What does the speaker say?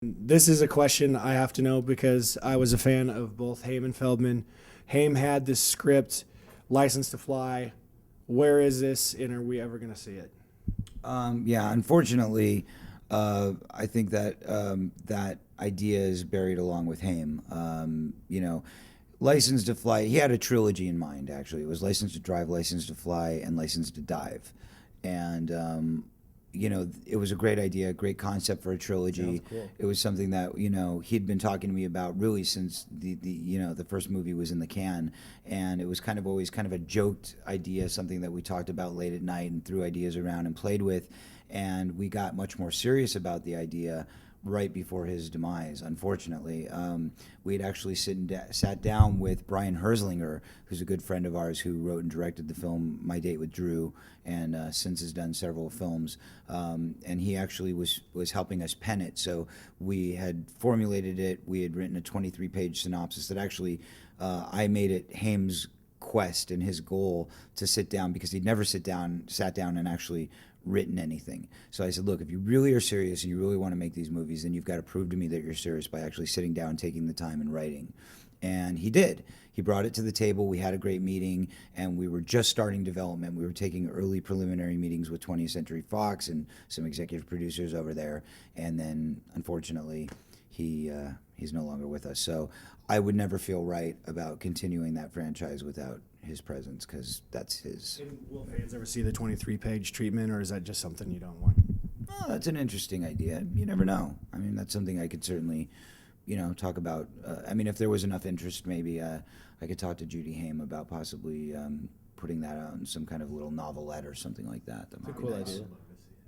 This is a question I have to know because I was a fan of both Haim and Feldman. Haim had this script, License to Fly. Where is this, and are we ever going to see it? Yeah, unfortunately, I think that that idea is buried along with Haim. License to Fly. He had a trilogy in mind. Actually, it was License to Drive, License to Fly, and License to Dive. And it was a great idea, great concept for a trilogy. Cool. It was something that he'd been talking to me about really since the first movie was in the can, and it was kind of always kind of a joked idea, something that we talked about late at night and threw ideas around and played with, and we got much more serious about the idea right before his demise, unfortunately. We had actually sat down with Brian Herzlinger, who's a good friend of ours who wrote and directed the film My Date with Drew, and since has done several films. And he actually was helping us pen it. So we had formulated it. We had written a 23-page synopsis that actually I made it Haim's quest and his goal to sit down, because he'd never sat down and actually written anything. So I said, look, if you really are serious and you really want to make these movies, then you've got to prove to me that you're serious by actually sitting down, taking the time and writing. And he did. He brought it to the table. We had a great meeting, and we were just starting development. We were taking early preliminary meetings with 20th Century Fox and some executive producers over there. And then, unfortunately, he's no longer with us. So I would never feel right about continuing that franchise without his presence, because that's his. And will fans ever see the 23-page treatment, or is that just something you don't want? Oh, that's an interesting idea. You never know. I mean, that's something I could certainly, talk about. I mean, if there was enough interest, maybe I could talk to Judy Haim about possibly putting that out in some kind of little novelette or something like that. That might be Cool nice. idea.